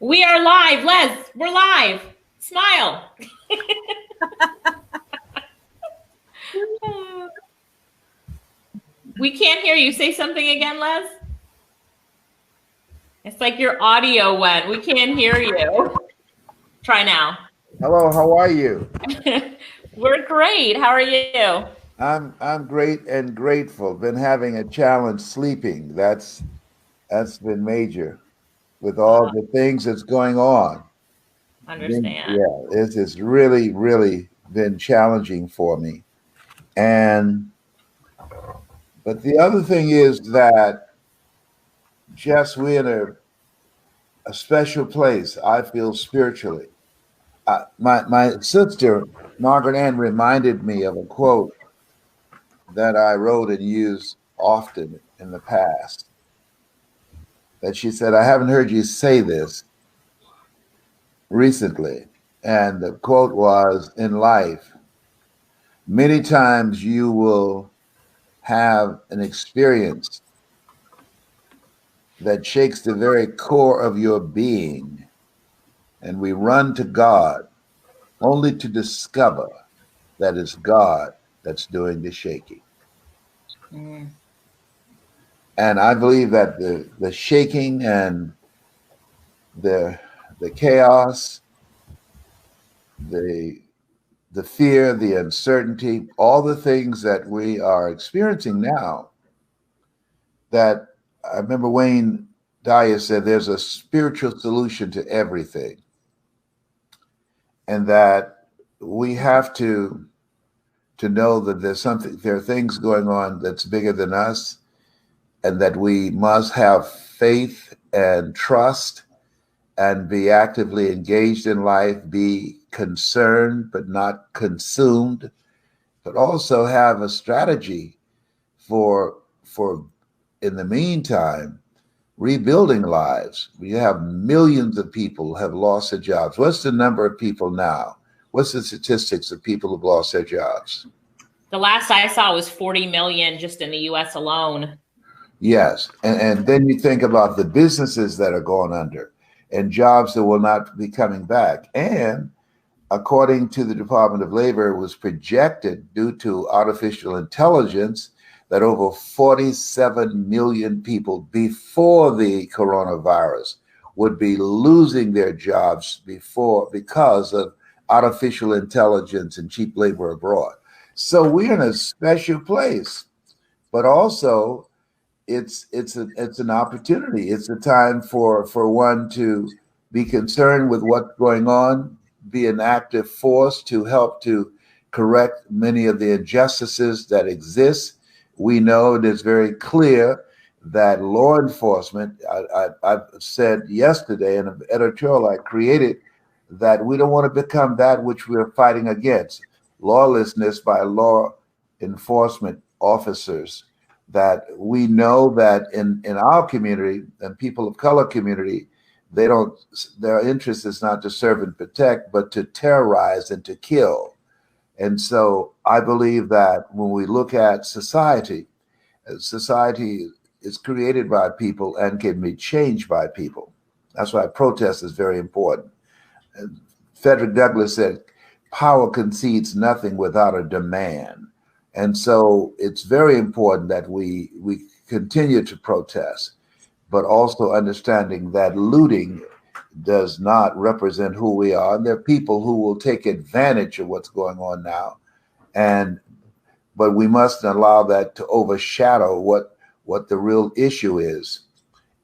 We are live, Les. We're live. Smile. We can't hear you. Say something again, Les. It's like your audio went. We can't hear you. Try now. Hello, how are you? We're great. How are you? I'm great and grateful. Been having a challenge sleeping. That's been major with all the things that's going on. Understand. Yeah, this has really been challenging for me. And but the other thing is that Jess, we're in a special place, I feel spiritually. My sister, Margaret Ann, reminded me of a quote that I wrote and used often in the past. That she said, I haven't heard you say this recently. And the quote was, in life, many times you will have an experience that shakes the very core of your being. And we run to God only to discover that it's God that's doing the shaking. Mm. And I believe that the shaking and the chaos, the fear, the uncertainty, all the things that we are experiencing now, that I remember Wayne Dyer said there's a spiritual solution to everything. And that we have to know that there are things going on that's bigger than us, and that we must have faith and trust and be actively engaged in life, be concerned but not consumed, but also have a strategy for in the meantime rebuilding lives. We have millions of people have lost their jobs. What's the number of people now? What's the statistics of people who've lost their jobs? The last I saw was 40 million just in the US alone. Yes. And then you think about the businesses that are going under and jobs that will not be coming back. And according to the Department of Labor, it was projected due to artificial intelligence that over 47 million people before the coronavirus would be losing their jobs because of artificial intelligence and cheap labor abroad. So we're in a special place, but also it's an opportunity. It's a time for one to be concerned with what's going on, be an active force to help to correct many of the injustices that exist. We know it is very clear that law enforcement, I've said yesterday in an editorial I created, that we don't want to become that which we're fighting against, lawlessness by law enforcement officers. That we know that in our community and people of color community, their interest is not to serve and protect, but to terrorize and to kill. And so I believe that when we look at society is created by people and can be changed by people. That's why protest is very important. And Frederick Douglass said, power concedes nothing without a demand. And so it's very important that we continue to protest, but also understanding that looting does not represent who we are. And there are people who will take advantage of what's going on now. But we must allow that to overshadow what the real issue is,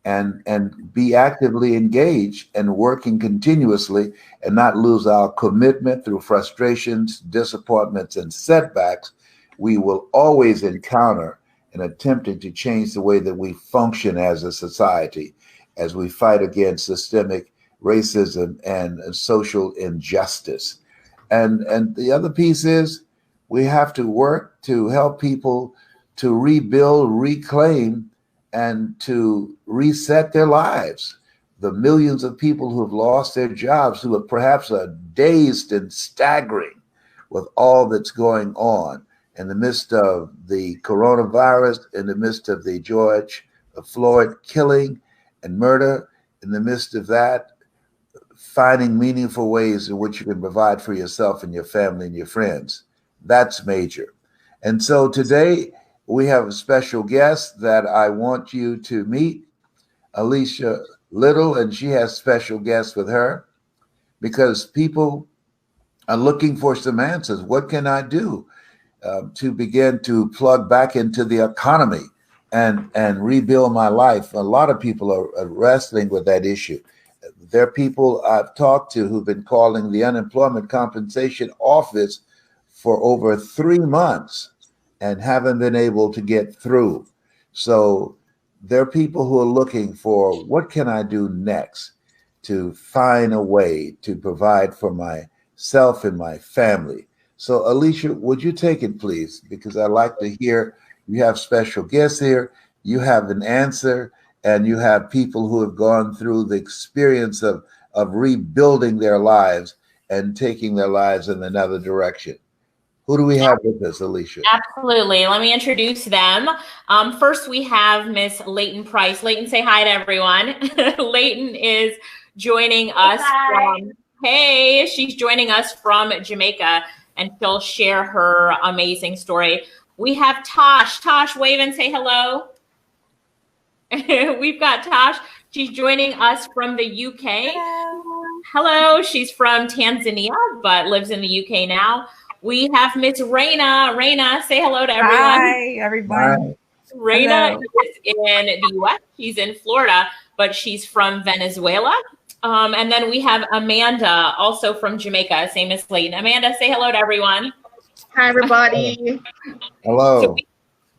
and be actively engaged and working continuously, and not lose our commitment through frustrations, disappointments, and setbacks we will always encounter in attempting to change the way that we function as a society, as we fight against systemic racism and social injustice. And the other piece is we have to work to help people to rebuild, reclaim, and to reset their lives. The millions of people who have lost their jobs, who are perhaps dazed and staggering with all that's going on in the midst of the coronavirus, in the midst of the George Floyd killing and murder, in the midst of that, finding meaningful ways in which you can provide for yourself and your family and your friends. That's major. And so today we have a special guest that I want you to meet, Alicia Little, and she has special guests with her because people are looking for some answers. What can I do to begin to plug back into the economy and rebuild my life? A lot of people are wrestling with that issue. There are people I've talked to who've been calling the Unemployment Compensation Office for over 3 months and haven't been able to get through. So there are people who are looking for, what can I do next to find a way to provide for myself and my family? So Alicia, would you take it, please? Because I like to hear, you have special guests here, you have an answer, and you have people who have gone through the experience of rebuilding their lives and taking their lives in another direction. Who do we have with us, Alicia? Absolutely. Let me introduce them. First, we have Miss Layten Pryce. Layten, say hi to everyone. Layten is joining us she's joining us from Jamaica, and she'll share her amazing story. We have Tosh. Tosh, wave and say hello. We've got Tosh. She's joining us from the UK. Hello. She's from Tanzania, but lives in the UK now. We have Miss Raina. Raina, say hello to everyone. Hi, everyone. Raina is in the US. She's in Florida, but she's from Venezuela. And then we have Amanda, also from Jamaica, same as Layten. Amanda, say hello to everyone. Hi, everybody. Hello. So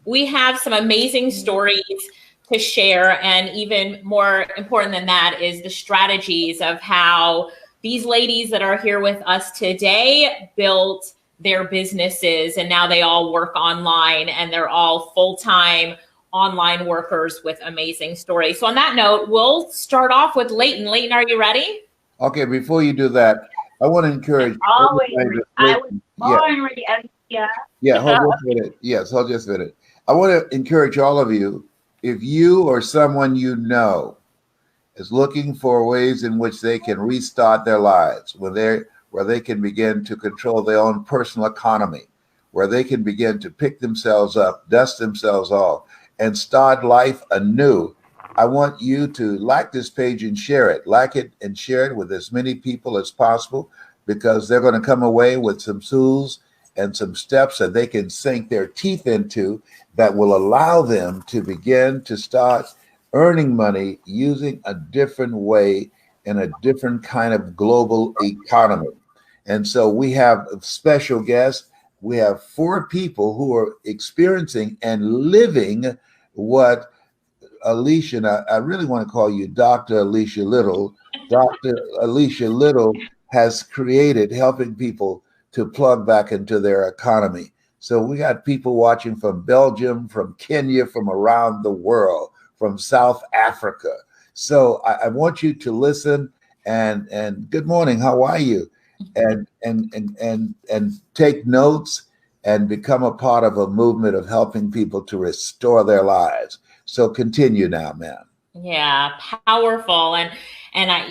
we have some amazing stories to share, and even more important than that is the strategies of how these ladies that are here with us today built their businesses, and now they all work online, and they're all full-time online workers with amazing stories. So on that note, we'll start off with Layten. Layten, are you ready? Okay, before you do that, I want to encourage. I was born ready, Alicia. Yeah, hold just a minute. Yes, hold just a minute. I want to encourage all of you, if you or someone you know is looking for ways in which they can restart their lives, where they can begin to control their own personal economy, where they can begin to pick themselves up, dust themselves off, and start life anew, I want you to like this page and share it. Like it and share it with as many people as possible, because they're going to come away with some tools and some steps that they can sink their teeth into that will allow them to begin to start earning money using a different way in a different kind of global economy. And so we have special guests. We have 4 people who are experiencing and living what Alicia, and I really want to call you Dr. Alicia Little. Dr. Alicia Little has created, helping people to plug back into their economy. So we got people watching from Belgium, from Kenya, from around the world, from South Africa. So I want you to listen and good morning, how are you? And take notes and become a part of a movement of helping people to restore their lives. So continue now, ma'am. Yeah, powerful. And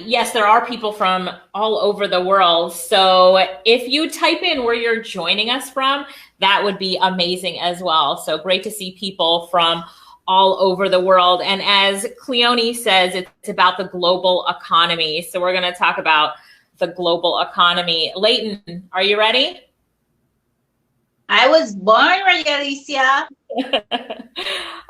yes, there are people from all over the world. So if you type in where you're joining us from, that would be amazing as well. So great to see people from all over the world. And as Cleone says, it's about the global economy. So we're going to talk about the global economy. Layten, are you ready? I was born ready, Alicia.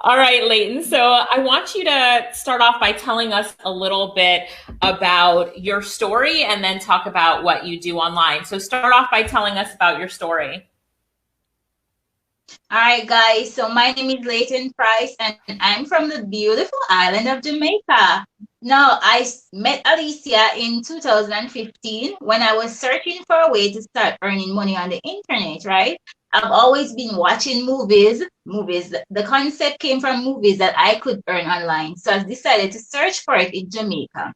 All right, Layten. So I want you to start off by telling us a little bit about your story and then talk about what you do online. So start off by telling us about your story. All right, guys. So my name is Layten Pryce, and I'm from the beautiful island of Jamaica. Now, I met Alicia in 2015 when I was searching for a way to start earning money on the internet, right? I've always been watching movies. The concept came from movies that I could earn online. So I decided to search for it in Jamaica.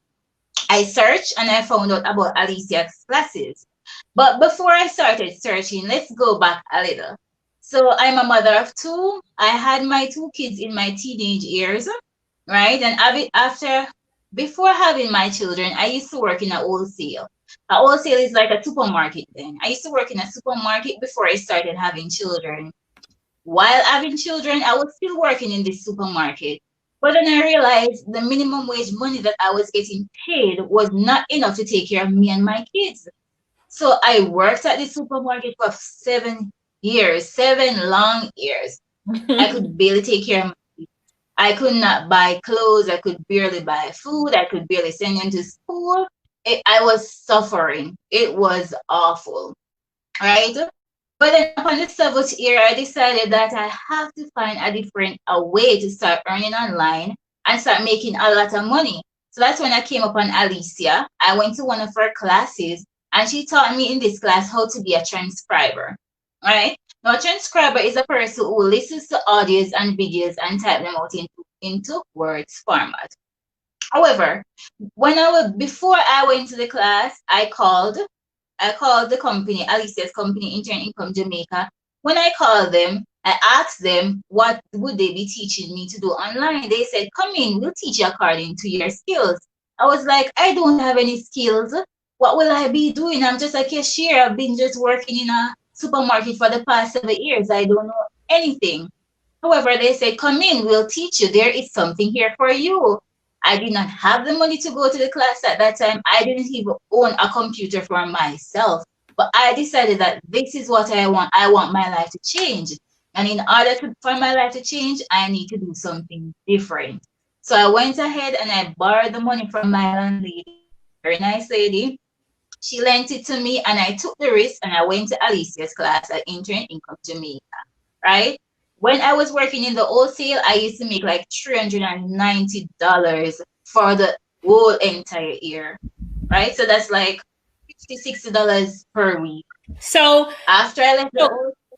I searched and I found out about Alicia's classes. But before I started searching, let's go back a little. So I'm a mother of 2. I had my 2 kids in my teenage years, right? And after before having my children, I used to work in a wholesale. A wholesale is like a supermarket then. I used to work in a supermarket before I started having children. While having children, I was still working in this supermarket. But then I realized the minimum wage money that I was getting paid was not enough to take care of me and my kids. So I worked at the supermarket for 7 years, 7 long years. I could barely take care of my kids. I could not buy clothes. I could barely buy food. I could barely send them to school. I was suffering. It was awful, right? But then upon the seventh year, I decided that I have to find a way to start earning online and start making a lot of money. So that's when I came upon Alicia. I went to one of her classes and she taught me in this class how to be a transcriber. All right. Now, a transcriber is a person who listens to audios and videos and type them out into words format. However, before I went to the class, I called the company, Alicia's company, Intern Income Jamaica. When I called them, I asked them what would they be teaching me to do online. They said, come in, we'll teach you according to your skills. I was like, I don't have any skills. What will I be doing? I'm just a cashier. I've been just working in a supermarket for the past 7 years. I don't know anything. However, they said, come in, we'll teach you. There is something here for you. I did not have the money to go to the class at that time. I didn't even own a computer for myself. But I decided that this is what I want. I want my life to change. And in order for my life to change, I need to do something different. So I went ahead and I borrowed the money from my landlady, very nice lady. She lent it to me and I took the risk and I went to Alicia's class at Intern Income Jamaica, right? When I was working in the wholesale, I used to make like $390 for the whole entire year, right? So that's like $60 per week. So after I left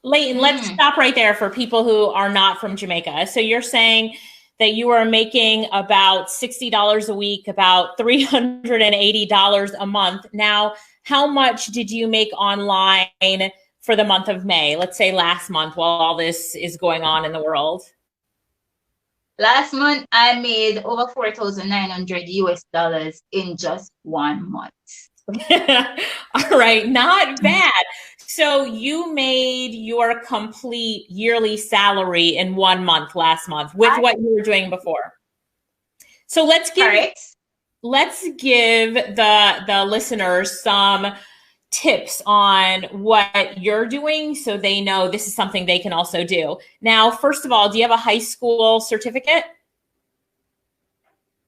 Layten, let's stop right there for people who are not from Jamaica. So you're saying that you are making about $60 a week, about $380 a month. Now, how much did you make online for the month of May? Let's say last month while all this is going on in the world. Last month, I made over $4,900 in just 1 month. All right, not bad. So you made your complete yearly salary in 1 month last month with what you were doing before. So let's give the listeners some tips on what you're doing so they know this is something they can also do. Now, first of all, do you have a high school certificate?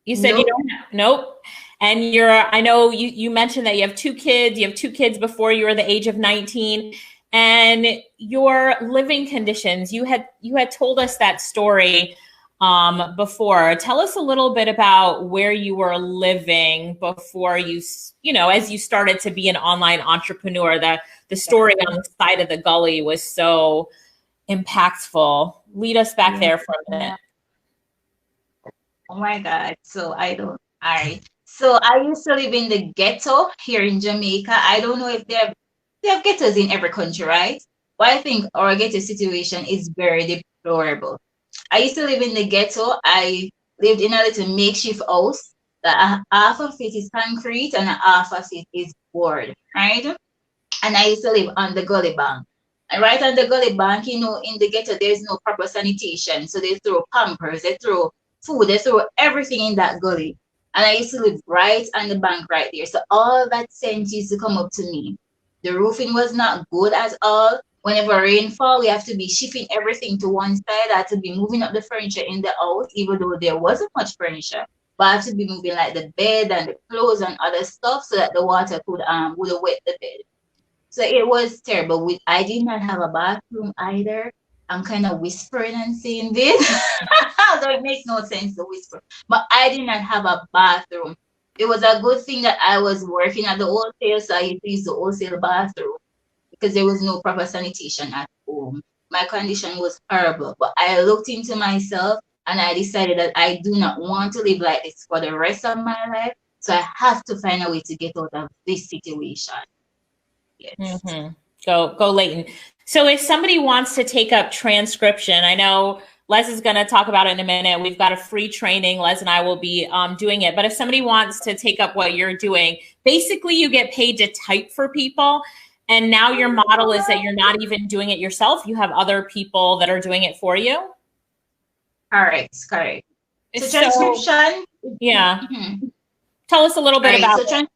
You said you don't have. Nope. And I know you mentioned that you have 2 kids. You have 2 kids before you were the age of 19. And your living conditions, you had told us that story before. Tell us a little bit about where you were living before as you started to be an online entrepreneur. The story on the side of the gully was so impactful. Lead us back there for a minute. Oh my God. So I used to live in the ghetto here in Jamaica. I don't know if they have ghettos in every country, right? But I think our ghetto situation is very deplorable. I used to live in the ghetto. I lived in a little makeshift house. Half of it is concrete and half of it is board, right? And I used to live on the gully bank. And right on the gully bank, in the ghetto, there's no proper sanitation. So they throw pampers, they throw food, they throw everything in that gully. And I used to live right on the bank right there. So all that scent used to come up to me. The roofing was not good at all. Whenever rainfall, we have to be shifting everything to one side. I had to be moving up the furniture in the house, even though there wasn't much furniture. But I have to be moving like the bed and the clothes and other stuff so that the water would wet the bed. So it was terrible. I did not have a bathroom either. I'm kind of whispering and saying this. So it makes no sense to whisper. But I did not have a bathroom. It was a good thing that I was working at the wholesale, so I used to use the wholesale bathroom because there was no proper sanitation at home. My condition was horrible. But I looked into myself and I decided that I do not want to live like this for the rest of my life. So I have to find a way to get out of this situation. Yes. Mm-hmm. Go Layten. So if somebody wants to take up transcription, I know Les is going to talk about it in a minute. We've got a free training. Les and I will be doing it. But if somebody wants to take up what you're doing, basically you get paid to type for people. And now your model is that you're not even doing it yourself. You have other people that are doing it for you. Correct. So transcription. Yeah. Tell us a little bit about it.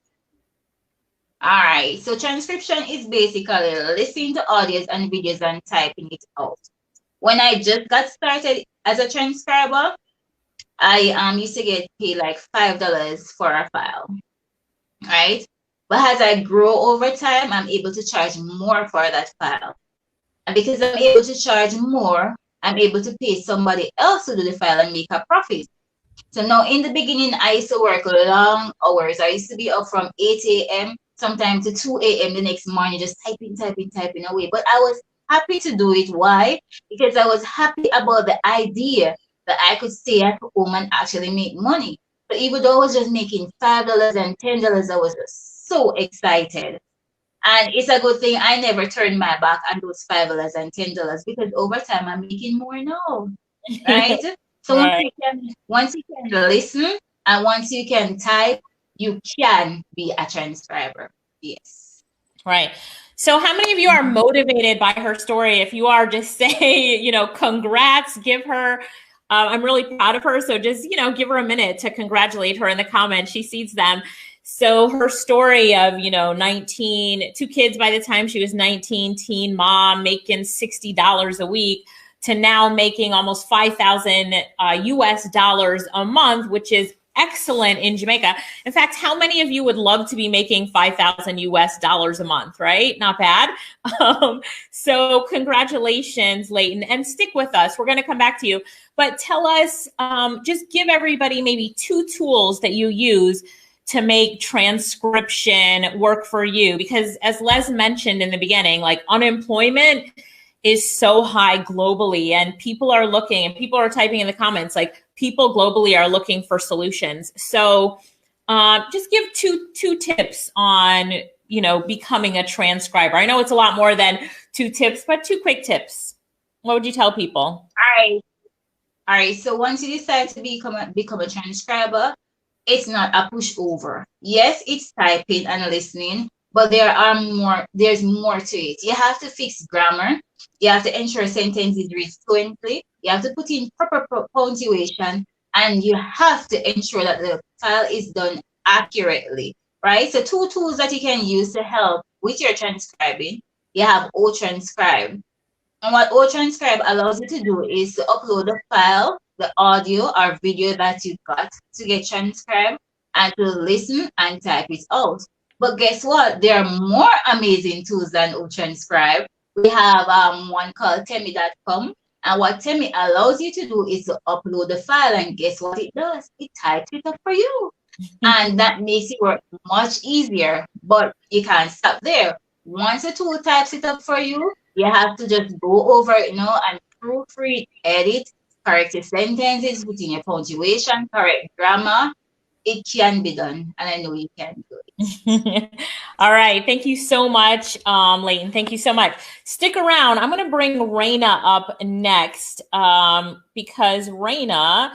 All right. So transcription is basically listening to audios and videos and typing it out. When I just got started as a transcriber, I used to get paid like $5 for a file, right? But as I grow over time, I'm able to charge more for that file. And because I'm able to charge more, I'm able to pay somebody else to do the file and make a profit. So now in the beginning, I used to work long hours. I used to be up from 8 a.m. sometimes to 2 a.m. the next morning, just typing away. But I was happy to do it. Why? Because I was happy about the idea that I could stay at home and actually make money. But even though I was just making $5 and $10, I was just so excited. And it's a good thing I never turned my back on those $5 and $10 because over time I'm making more now, right? So right. once you can listen and once you can type, you can be a transcriber. Yes. Right. So how many of you are motivated by her story? If you are, just say, congrats, give her, I'm really proud of her. So just, give her a minute to congratulate her in the comments. She sees them. So her story of, 2 kids by the time she was 19, teen mom, making $60 a week to now making almost 5,000 US dollars a month, which is excellent in Jamaica. In fact, how many of you would love to be making 5,000 US dollars a month, right? Not bad. So congratulations, Layten, and stick with us. We're going to come back to you, but tell us, just give everybody maybe 2 tools that you use to make transcription work for you. Because as Les mentioned in the beginning, like unemployment is so high globally and people are looking and people are typing in the comments, like people globally are looking for solutions. So just give two tips on, becoming a transcriber. I know it's a lot more than 2 tips, but 2 quick tips. What would you tell people? All right. So once you decide to become a transcriber, it's not a pushover. Yes, it's typing and listening, but there's more to it. You have to fix grammar. You have to ensure sentences read fluently. You have to put in proper punctuation, and you have to ensure that the file is done accurately, right? So 2 tools that you can use to help with your transcribing. You have O-Transcribe. And what O-Transcribe allows you to do is to upload the file, the audio or video that you got to get transcribed and to listen and type it out. But guess what? There are more amazing tools than O-Transcribe. We have one called Temi.com. And what Temi allows you to do is to upload the file, and guess what it does? It types it up for you. And that makes it work much easier, but you can't stop there. Once the tool types it up for you, you have to just go over it, and proofread, edit, correct your sentences, put in your punctuation, correct grammar. It can be done, and I know you can do it. All right. Thank you so much, Layten. Thank you so much. Stick around. I'm going to bring Raina up next because Raina,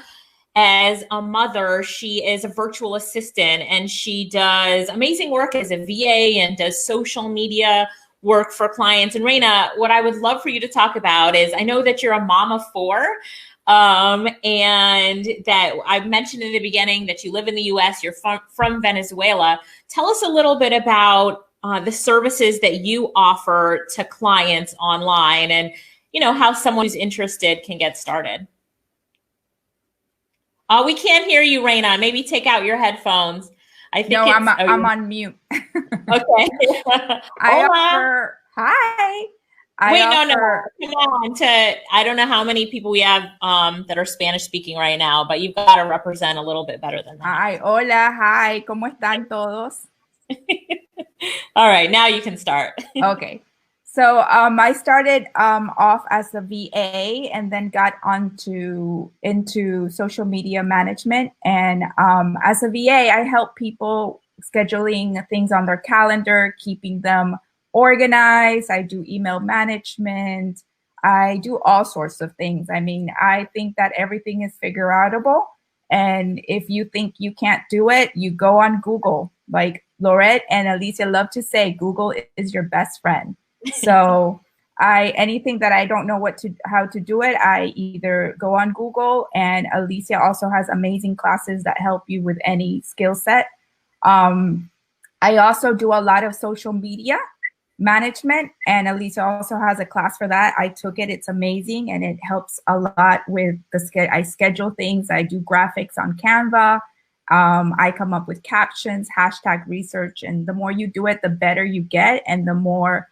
as a mother, she is a virtual assistant and she does amazing work as a VA and does social media work for clients. And Raina, what I would love for you to talk about is, I know that you're a mom of 4. And that I mentioned in the beginning that you live in the US, you're from Venezuela. Tell us a little bit about the services that you offer to clients online and, how someone who's interested can get started. We can't hear you, Raina. Maybe take out your headphones. I think I'm on mute. Okay. Hi. Come on. I don't know how many people we have that are Spanish speaking right now, but you've got to represent a little bit better than that. Hi, ¿cómo están todos? All right, now you can start. Okay. So I started off as a VA and then got into social media management. And as a VA, I help people scheduling things on their calendar, keeping them organized. I do email management, I do all sorts of things. I mean, I think that everything is figure outable. And if you think you can't do it, you go on Google. Like Laurette and Alicia love to say, Google is your best friend. So anything that I don't know how to do it, I either go on Google, and Alicia also has amazing classes that help you with any skill set. I also do a lot of social media management, and Alicia also has a class for that. I took it. It's amazing, and it helps a lot with I schedule things. I do graphics on Canva. I come up with captions, hashtag research, and the more you do it, the better you get, and the more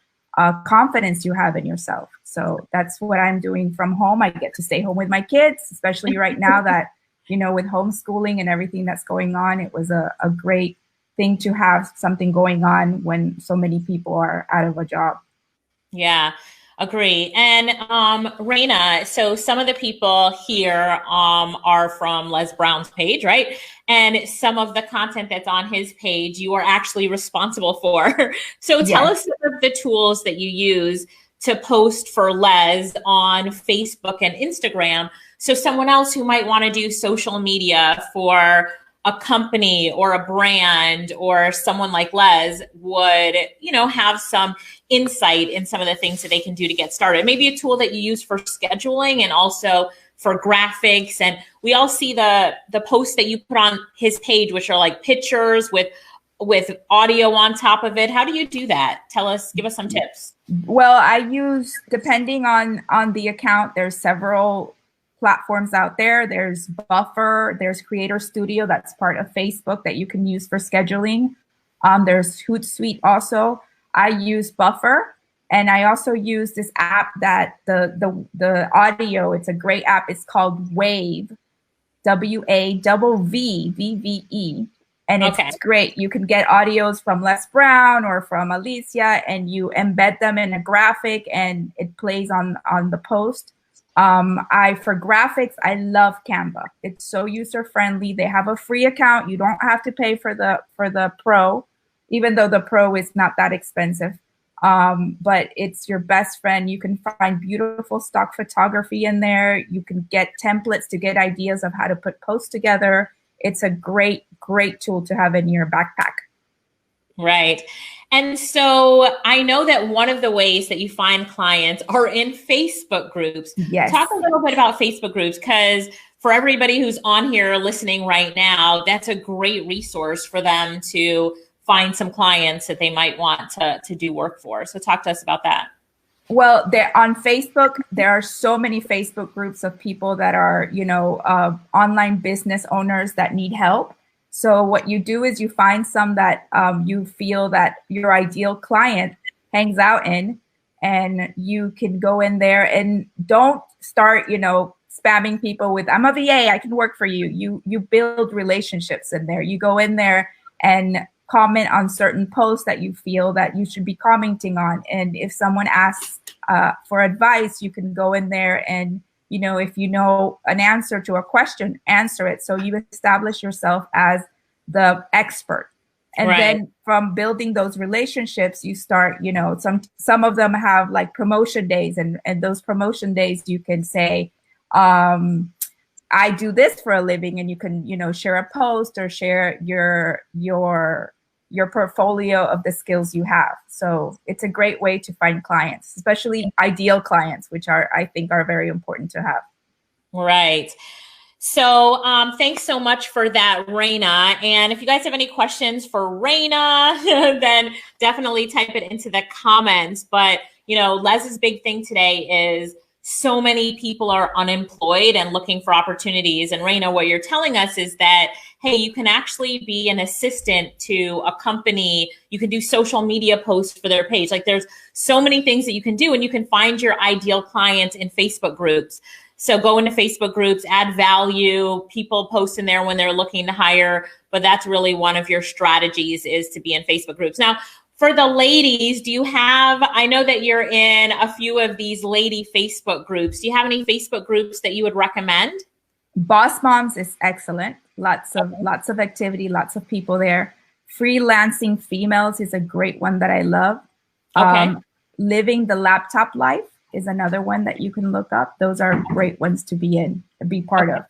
confidence you have in yourself. So that's what I'm doing from home. I get to stay home with my kids, especially right now that, with homeschooling and everything that's going on. It was a great thing to have something going on when so many people are out of a job. Yeah, agree. And Raina, so some of the people here are from Les Brown's page, right? And some of the content that's on his page, you are actually responsible for. So tell us some of the tools that you use to post for Les on Facebook and Instagram. So someone else who might want to do social media for a company or a brand or someone like Les would, have some insight in some of the things that they can do to get started. Maybe a tool that you use for scheduling and also for graphics. And we all see the posts that you put on his page, which are like pictures with audio on top of it. How do you do that? Give us some tips. Well, I use, depending on the account, there's several platforms out there. There's Buffer, there's Creator Studio, that's part of Facebook that you can use for scheduling. There's Hootsuite also. I use Buffer, and I also use this app that the audio, it's a great app. It's called Wave, WAVVVE. And it's great. You can get audios from Les Brown or from Alicia, and you embed them in a graphic, and it plays on the post. For graphics, I love Canva. It's so user friendly. They have a free account. You don't have to pay for the pro, even though the pro is not that expensive. But it's your best friend. You can find beautiful stock photography in there. You can get templates to get ideas of how to put posts together. It's a great, great tool to have in your backpack. Right. And so I know that one of the ways that you find clients are in Facebook groups. Yes. Talk a little bit about Facebook groups, because for everybody who's on here listening right now, that's a great resource for them to find some clients that they might want to do work for. So talk to us about that. Well, on Facebook, there are so many Facebook groups of people that are, online business owners that need help. So what you do is you find some that you feel that your ideal client hangs out in, and you can go in there and don't start, spamming people with, I'm a VA, I can work for you. You build relationships in there. You go in there and comment on certain posts that you feel that you should be commenting on. And if someone asks for advice, you can go in there and, if you know an answer to a question, answer it. So you establish yourself as the expert. And then from building those relationships, you start, some of them have like promotion days, and those promotion days you can say, I do this for a living, and you can, share a post or share your portfolio of the skills you have. So it's a great way to find clients, especially ideal clients, which I think are very important to have. Right. So thanks so much for that, Raina. And if you guys have any questions for Raina, then definitely type it into the comments. But, Les's big thing today is so many people are unemployed and looking for opportunities. And Raina, what you're telling us is that, hey, you can actually be an assistant to a company. You can do social media posts for their page. Like, there's so many things that you can do, and you can find your ideal client in Facebook groups. So go into Facebook groups, add value. People post in there when they're looking to hire, but that's really one of your strategies, is to be in Facebook groups. Now, for the ladies, I know that you're in a few of these lady Facebook groups. Do you have any Facebook groups that you would recommend? Boss Moms is excellent. Lots of activity, lots of people there. Freelancing Females is a great one that I love. Okay. Living the Laptop Life is another one that you can look up. Those are great ones to be part of.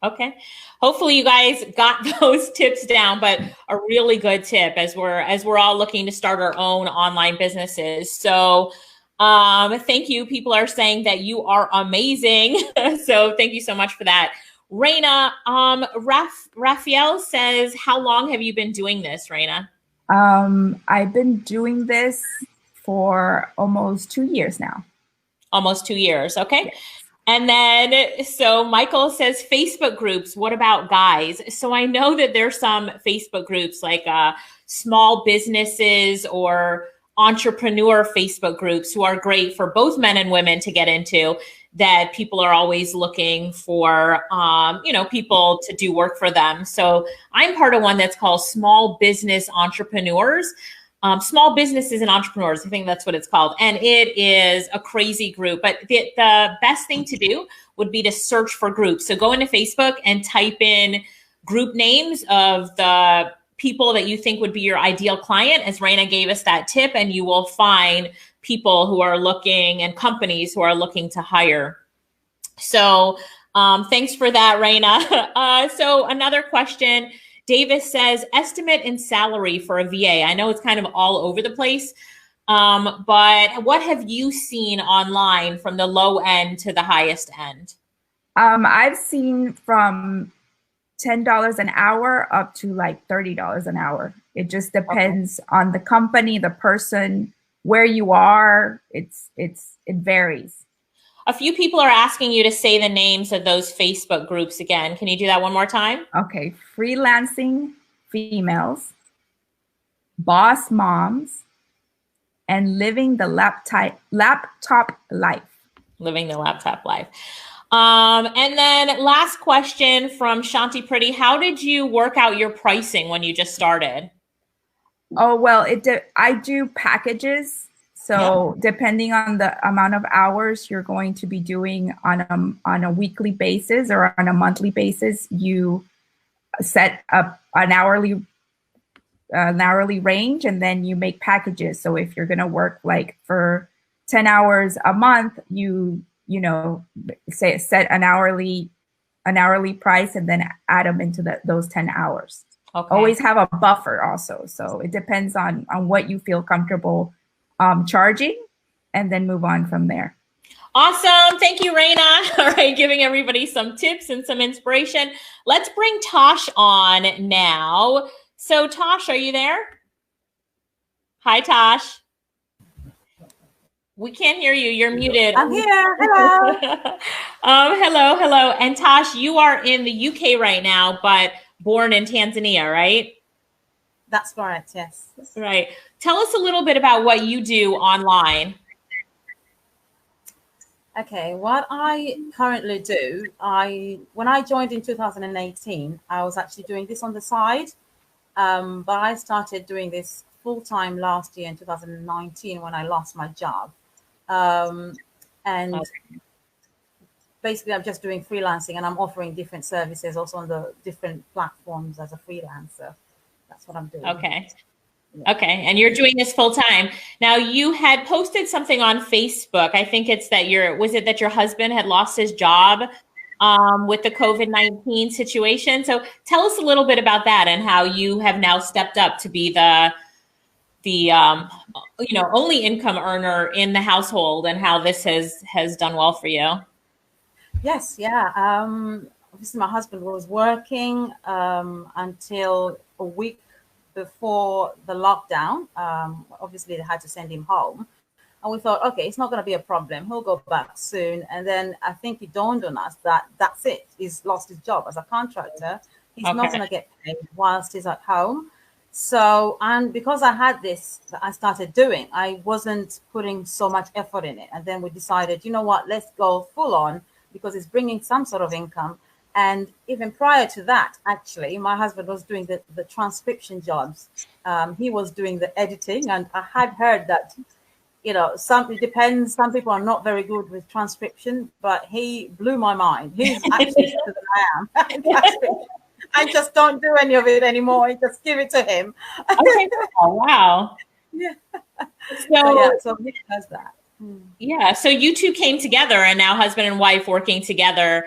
Okay. Hopefully you guys got those tips down, but a really good tip as we're all looking to start our own online businesses. So thank you. People are saying that you are amazing. So thank you so much for that. Raina, Raphael says, how long have you been doing this, Raina? I've been doing this for almost 2 years now. Almost 2 years. Okay. Yes. And then, so Michael says Facebook groups. What about guys? So I know that there's some Facebook groups like small businesses or entrepreneur Facebook groups who are great for both men and women to get into, that people are always looking for, people to do work for them. So I'm part of one that's called Small Business Entrepreneurs. Small businesses and entrepreneurs, I think that's what it's called. And it is a crazy group. But the best thing to do would be to search for groups. So go into Facebook and type in group names of the people that you think would be your ideal client, as Raina gave us that tip, and you will find people who are looking and companies who are looking to hire. So thanks for that, Raina. So another question. Davis says, estimate and salary for a VA. I know it's kind of all over the place, but what have you seen online from the low end to the highest end? I've seen from $10 an hour up to like $30 an hour. It just depends on the company, the person, where you are. It varies. A few people are asking you to say the names of those Facebook groups again. Can you do that one more time? Okay. Freelancing Females, Boss Moms, and Living the Laptop Life. Living the Laptop Life. And then last question from Shanti Pretty. How did you work out your pricing when you just started? Oh, well, I do packages. So depending on the amount of hours you're going to be doing on a weekly basis or on a monthly basis, you set up an hourly range, and then you make packages. So if you're going to work like for 10 hours a month, set an hourly price and then add them into those 10 hours. Okay. Always have a buffer also. So it depends on what you feel comfortable charging, and then move on from there. Awesome. Thank you, Raina. All right, giving everybody some tips and some inspiration. Let's bring Tosh on now. So Tosh, are you there? Hi, Tosh. We can't hear you. You're muted. I'm here. Hello. Hello. And Tosh, you are in the UK right now, but born in Tanzania, right? That's correct, yes. Right. Tell us a little bit about what you do online. Okay, what I currently do, when I joined in 2018, I was actually doing this on the side, but I started doing this full-time last year in 2019 when I lost my job. And basically I'm just doing freelancing, and I'm offering different services also on the different platforms as a freelancer. That's what I'm doing. Okay. Okay. And you're doing this full time. Now, you had posted something on Facebook. I think it's that your husband had lost his job with the COVID-19 situation. So tell us a little bit about that and how you have now stepped up to be the only income earner in the household, and how this has done well for you. Yes. Yeah. Obviously my husband was working until a week before the lockdown. Obviously they had to send him home, and we thought, okay, it's not going to be a problem, he'll go back soon. And then I think it dawned on us that that's it, he's lost his job as a contractor. He's not going to get paid whilst he's at home. So, and because I had this that I started doing, I wasn't putting so much effort in it. And then we decided, you know what, let's go full on, because it's bringing some sort of income. And even prior to that, actually, my husband was doing the transcription jobs. He was doing the editing, and I had heard that, it depends. Some people are not very good with transcription, but he blew my mind. He's actually better than I am. I just don't do any of it anymore. I just give it to him. Okay. Oh, wow. Yeah. So so he does that. Yeah. So you two came together, and now husband and wife working together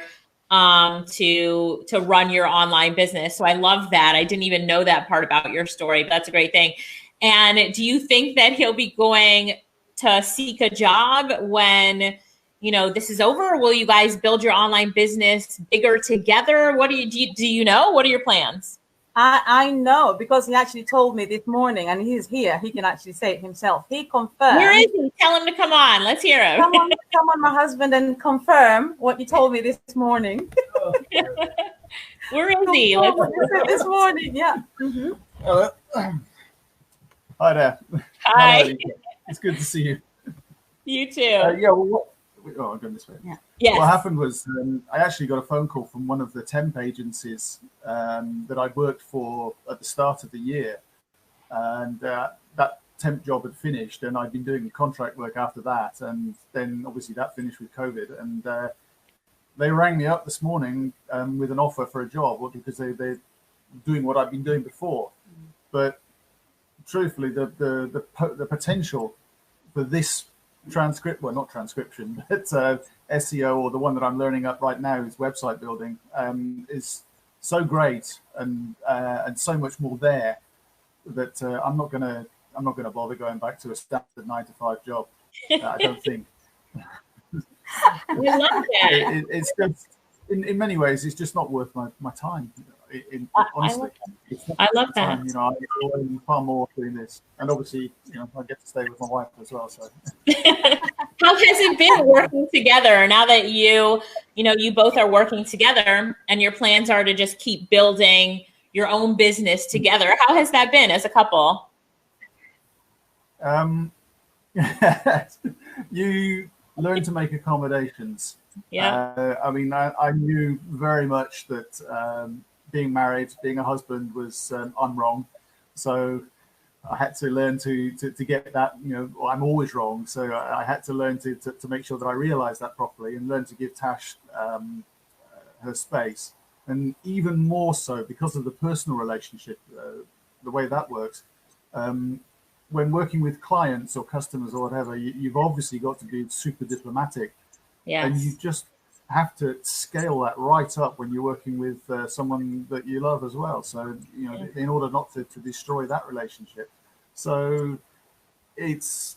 to run your online business. So I love that. I didn't even know that part about your story, but that's a great thing. And do you think that he'll be going to seek a job when, you know, this is over? Or will you guys build your online business bigger together? What do you know? What are your plans? I know, because he actually told me this morning, and he's here. He can actually say it himself. He confirmed. Where is he? Tell him to come on. Let's hear him. Come on, my husband, and confirm what you told me this morning. Where is he? This morning, yeah. Mm-hmm. Hello. Hi there. Hi. Hello. It's good to see you. You too. Yeah. Well, I'm going this way. Yeah. Yes. What happened was I actually got a phone call from one of the temp agencies that I'd worked for at the start of the year, and that temp job had finished, and I'd been doing contract work after that, and then obviously that finished with COVID, and they rang me up this morning with an offer for a job because they're doing what I've been doing before, but truthfully, the potential for this not transcription, but SEO, or the one that I'm learning up right now is website building, is so great and so much more there that I'm not gonna bother going back to a standard 9-to-5 job. I don't think. We love that. It's just in many ways it's just not worth my time. Honestly, I love that. You know, I enjoy far more doing this, and obviously, you know, I get to stay with my wife as well. So, how has it been working together now that you both are working together, and your plans are to just keep building your own business together? How has that been as a couple? You learn to make accommodations. Yeah. I mean, I knew very much that being married, being a husband was I'm wrong. So I had to learn to get that, you know, well, I'm always wrong. So I had to learn to make sure that I realized that properly, and learn to give Tash her space. And even more so because of the personal relationship, the way that works. When working with clients or customers or whatever, you've obviously got to be super diplomatic. Yes. And you just have to scale that right up when you're working with someone that you love as well. So, you know, in order not to destroy that relationship. So it's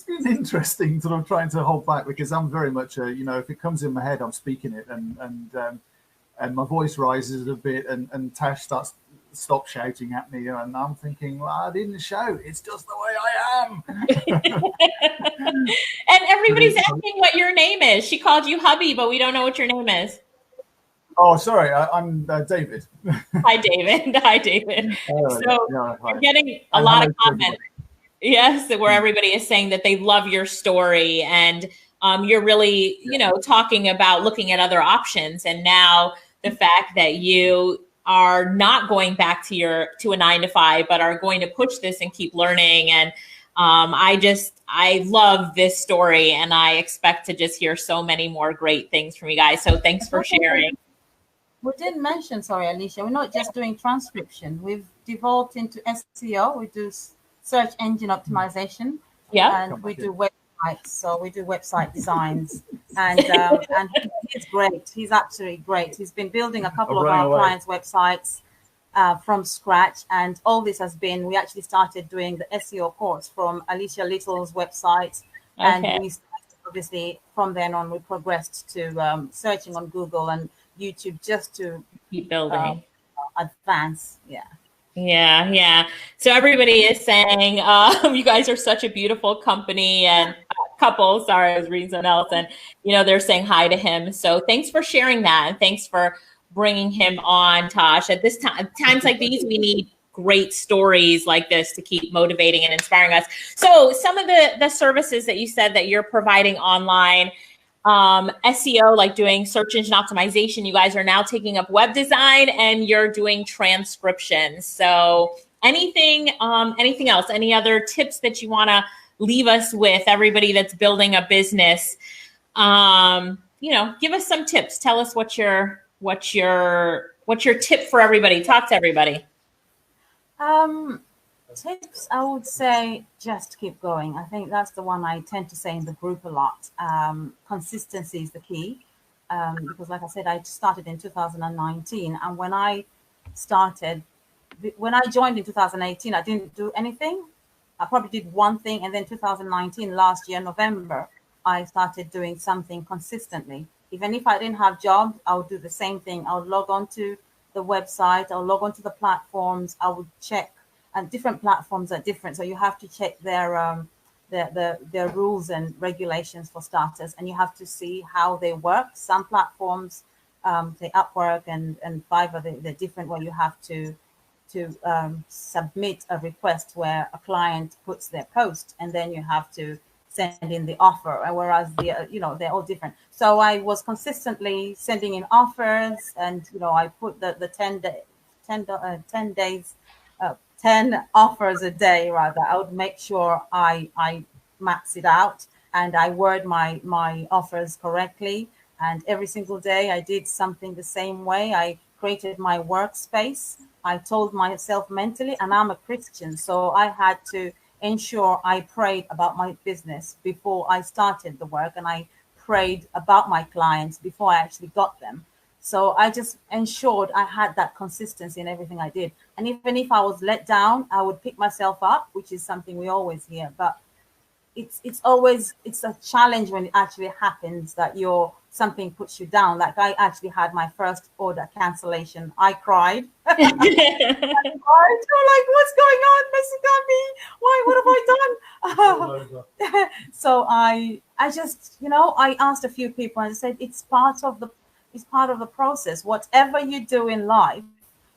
been interesting sort of trying to hold back, because I'm very much you know, if it comes in my head, I'm speaking it, and my voice rises a bit, and Tash stops shouting at me, and I'm thinking, well, I didn't shout, it's just the way I am. And everybody's asking what your name is. She called you hubby, but we don't know what your name is. Oh, sorry, I'm David. Hi, David. Hi, David. So we're getting a lot of comments. Yes, where everybody is saying that they love your story, and you're really, you know, talking about looking at other options, and now the fact that you are not going back to a 9-to-5, but are going to push this and keep learning. And I love this story, and I expect to just hear so many more great things from you guys. So thanks for sharing. We didn't mention, sorry, Alicia, we're not just doing transcription. We've devolved into SEO. We do search engine optimization. Yeah. And we do websites. So we do website designs. And he's great. He's absolutely great. He's been building a couple of our clients' websites from scratch. And all this has been, we actually started doing the SEO course from Alicia Little's website. And we started, obviously, from then on, we progressed to searching on Google and YouTube just to keep building, advance. Yeah. So everybody is saying you guys are such a beautiful company and couple. Sorry, I was reading something else, and you know, they're saying hi to him. So thanks for sharing that, and thanks for bringing him on, Tosh. At this time, times like these, we need great stories like this to keep motivating and inspiring us. So some of the services that you said that you're providing online, SEO, like doing search engine optimization, you guys are now taking up web design, and you're doing transcription. So anything else, any other tips that you want to leave us with, everybody that's building a business? You know, give us some tips. Tell us what's your tip for everybody. Talk to everybody. tips, I would say just keep going. I think that's the one I tend to say in the group a lot. Consistency is the key. Because like I said, I started in 2019, and when I joined in 2018, I didn't do anything. I probably did one thing, and then 2019, last year, November, I started doing something consistently. Even if I didn't have jobs, I would do the same thing. I would log on to the website, I'll log on to the platforms, I would check, and different platforms are different. So you have to check their rules and regulations for starters, and you have to see how they work. Some platforms, say Upwork and Fiverr, they're different, where you have to submit a request where a client puts their post, and then you have to send in the offer. Whereas they're all different. So I was consistently sending in offers, and I put the 10 offers a day rather. I would make sure I max it out and I word my offers correctly. And every single day I did something the same way. I created my workspace. I told myself mentally, and I'm a Christian, so I had to ensure I prayed about my business before I started the work, and I prayed about my clients before I actually got them. So I just ensured I had that consistency in everything I did. And even if I was let down, I would pick myself up, which is something we always hear. But it's a challenge when it actually happens that something puts you down. Like I actually had my first order cancellation. I cried. I cried. I'm like, what's going on? Mexican me? Why? What have I done? So I just, I asked a few people and said, it's part of the process. Whatever you do in life,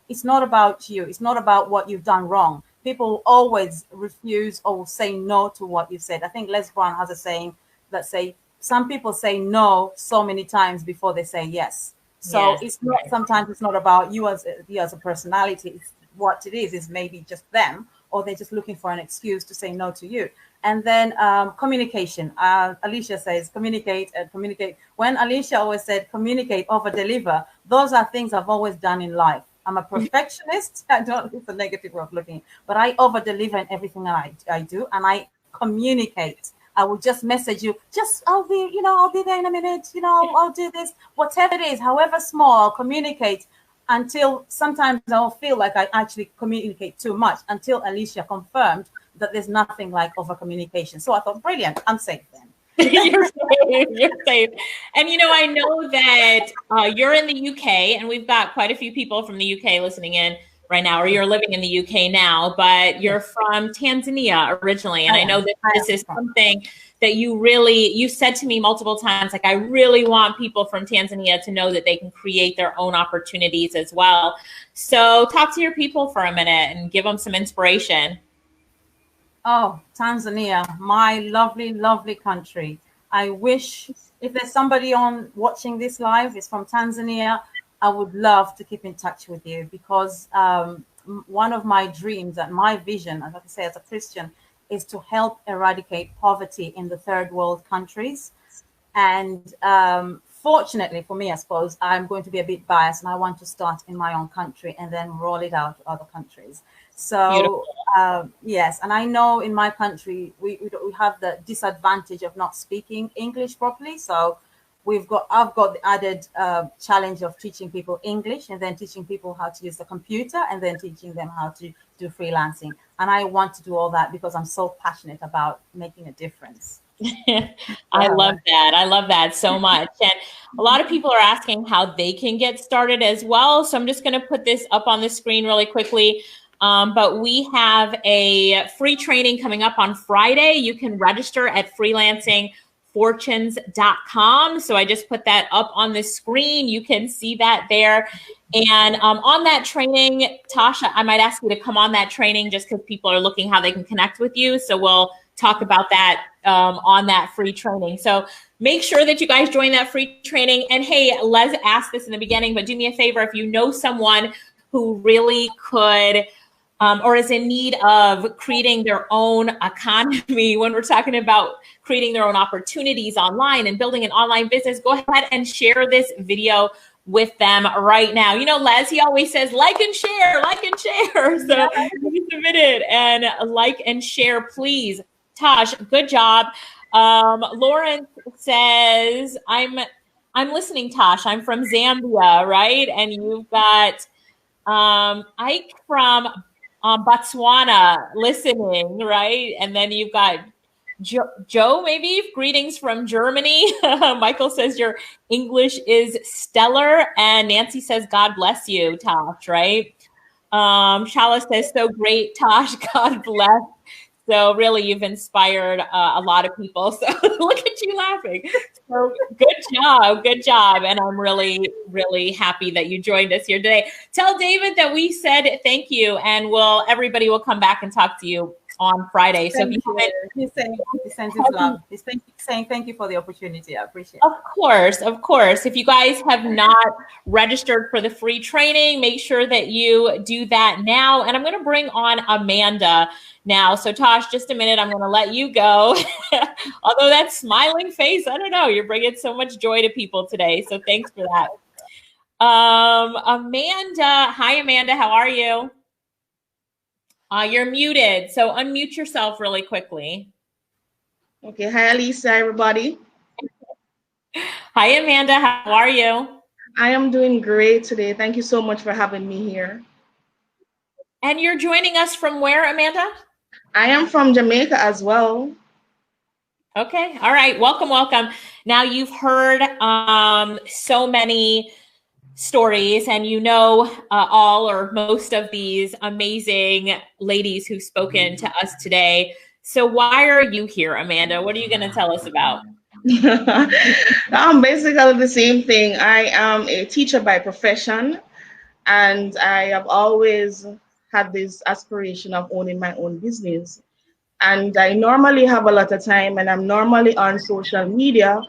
it's not about you. It's not about what you've done wrong. People always refuse or say no to what you said. I think Les Brown has a saying that say, some people say no so many times before they say yes. So yes, it's not, sometimes it's not about you as a personality. It's what it is maybe just them, or they're just looking for an excuse to say no to you. And then communication. Alicia says communicate and communicate. When Alicia always said communicate over deliver, those are things I've always done in life. I'm a perfectionist. It's a negative way of looking, but I over deliver in everything I do, and I communicate. I will just message you, I'll be there in a minute, I'll do this, whatever it is, however small, I'll communicate until sometimes I'll feel like I actually communicate too much, until Alicia confirmed that there's nothing like over communication. So I thought, brilliant, I'm safe then. You're safe. And I know that you're in the UK, and we've got quite a few people from the UK listening in right now, or you're living in the UK now, but you're from Tanzania originally. And I know that this is something that you said to me multiple times, like, I really want people from Tanzania to know that they can create their own opportunities as well. So talk to your people for a minute and give them some inspiration. Oh, Tanzania, my lovely, lovely country. I wish if there's somebody watching this live is from Tanzania, I would love to keep in touch with you, because one of my dreams and my vision, as I say, as a Christian, is to help eradicate poverty in the third world countries. And fortunately for me, I suppose, I'm going to be a bit biased, and I want to start in my own country and then roll it out to other countries. So yes, and I know in my country, we have the disadvantage of not speaking English properly. So I've got the added challenge of teaching people English, and then teaching people how to use the computer, and then teaching them how to do freelancing. And I want to do all that because I'm so passionate about making a difference. I love that. I love that so much. And a lot of people are asking how they can get started as well. So I'm just going to put this up on the screen really quickly. But we have a free training coming up on Friday. You can register at freelancingfortunes.com. So I just put that up on the screen. You can see that there. And on that training, Tasha, I might ask you to come on that training just because people are looking how they can connect with you. So we'll talk about that on that free training. So make sure that you guys join that free training. And hey, Les asked this in the beginning, but do me a favor, if you know someone who really could or is in need of creating their own economy, when we're talking about creating their own opportunities online and building an online business, go ahead and share this video with them right now. You know, Les, he always says, like and share, like and share. So you submit it and like and share, please. Tosh, good job. Lauren says, I'm listening, Tosh. I'm from Zambia, right? And you've got Ike from Botswana listening, right? And then you've got Joe, maybe, greetings from Germany. Michael says your English is stellar. And Nancy says, God bless you, Tosh, right? Shala says, so great, Tosh, God bless. So really, you've inspired a lot of people. So look at you laughing. So good job. And I'm really, really happy that you joined us here today. Tell David that we said thank you, and everybody will come back and talk to you on Friday. So He's saying his love. He's saying thank you for the opportunity. I appreciate it. Of course. If you guys have not registered for the free training, make sure that you do that now. And I'm going to bring on Amanda now. So Tosh, just a minute, I'm going to let you go. Although that smiling face, I don't know, you're bringing so much joy to people today. So thanks for that. Amanda, hi Amanda, how are you? You're muted, so unmute yourself really quickly. Okay, hi Alisa, everybody. Hi Amanda, how are you? I am doing great today. Thank you so much for having me here. And you're joining us from where, Amanda? I am from Jamaica as well. Okay, all right, welcome. Now you've heard so many stories, and you know all or most of these amazing ladies who've spoken to us today. So why are you here, Amanda? What are you going to tell us about? Basically the same thing. I am a teacher by profession, and I have always had this aspiration of owning my own business. And I normally have a lot of time, and I'm normally on social media.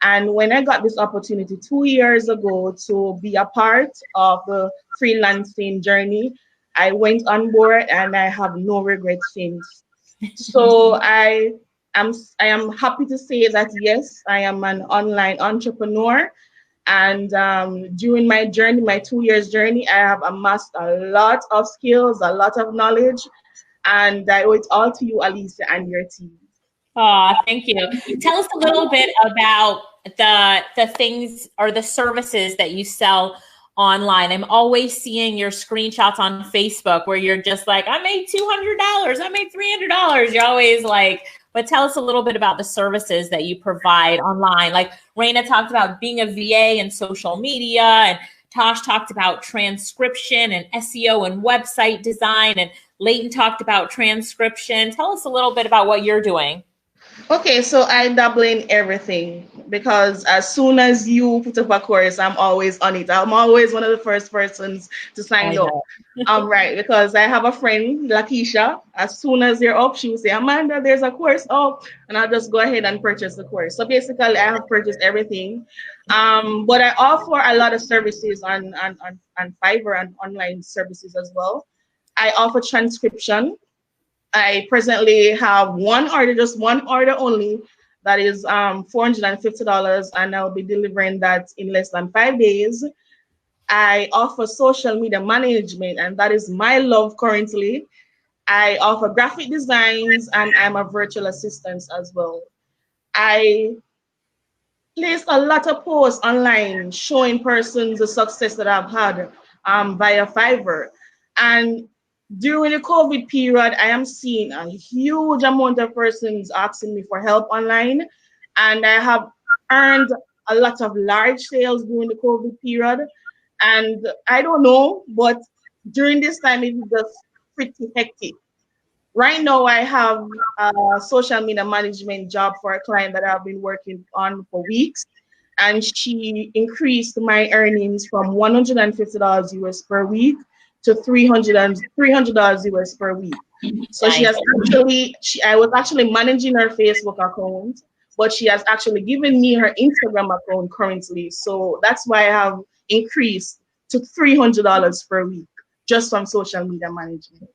And when I got this opportunity 2 years ago to be a part of the freelancing journey, I went on board, and I have no regrets since. So I am happy to say that yes, I am an online entrepreneur. And during my journey, my 2 years journey, I have amassed a lot of skills, a lot of knowledge, and I owe it all to you, Alisa, and your team. Oh, thank you. Tell us a little bit about the things or the services that you sell online. I'm always seeing your screenshots on Facebook where you're just like, I made $200, I made $300. You're always like, but tell us a little bit about the services that you provide online. Like Raina talked about being a VA and social media, and Tosh talked about transcription and SEO and website design, and Layten talked about transcription. Tell us a little bit about what you're doing. Okay, so I dabble in everything because as soon as you put up a course, I'm always on it. I'm always one of the first persons to sign up. Right, because I have a friend, Lakeisha. As soon as they're up, she will say, Amanda, there's a course up, and I'll just go ahead and purchase the course. So basically, I have purchased everything. But I offer a lot of services on Fiverr and online services as well. I offer transcription. I presently have just one order only, that is $450, and I'll be delivering that in less than 5 days. I offer social media management, and that is my love currently. I offer graphic designs, and I'm a virtual assistant as well. I place a lot of posts online showing persons the success that I've had via Fiverr. And during the COVID period, I am seeing a huge amount of persons asking me for help online, and I have earned a lot of large sales during the COVID period. And I don't know, but during this time, it is just pretty hectic. Right now, I have a social media management job for a client that I've been working on for weeks, and she increased my earnings from $150 US per week to $300 US per week. So she has I was actually managing her Facebook account, but she has actually given me her Instagram account currently. So that's why I have increased to $300 per week just from social media management.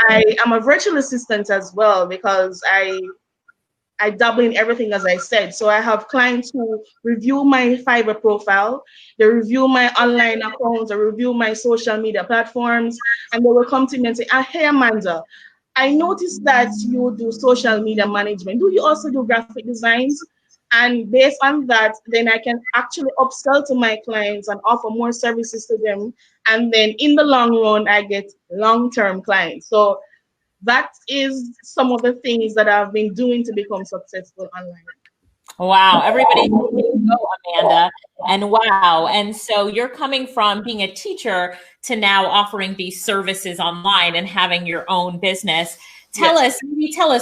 I am a virtual assistant as well because I I dabble in everything, as I said. So I have clients who review my Fiverr profile, they review my online accounts, they review my social media platforms, and they will come to me and say, hey, Amanda, I noticed that you do social media management. Do you also do graphic designs? And based on that, then I can actually upsell to my clients and offer more services to them. And then in the long run, I get long-term clients. So that is some of the things that I've been doing to become successful online. Wow, everybody go, Amanda. And wow. And so you're coming from being a teacher to now offering these services online and having your own business. Tell us,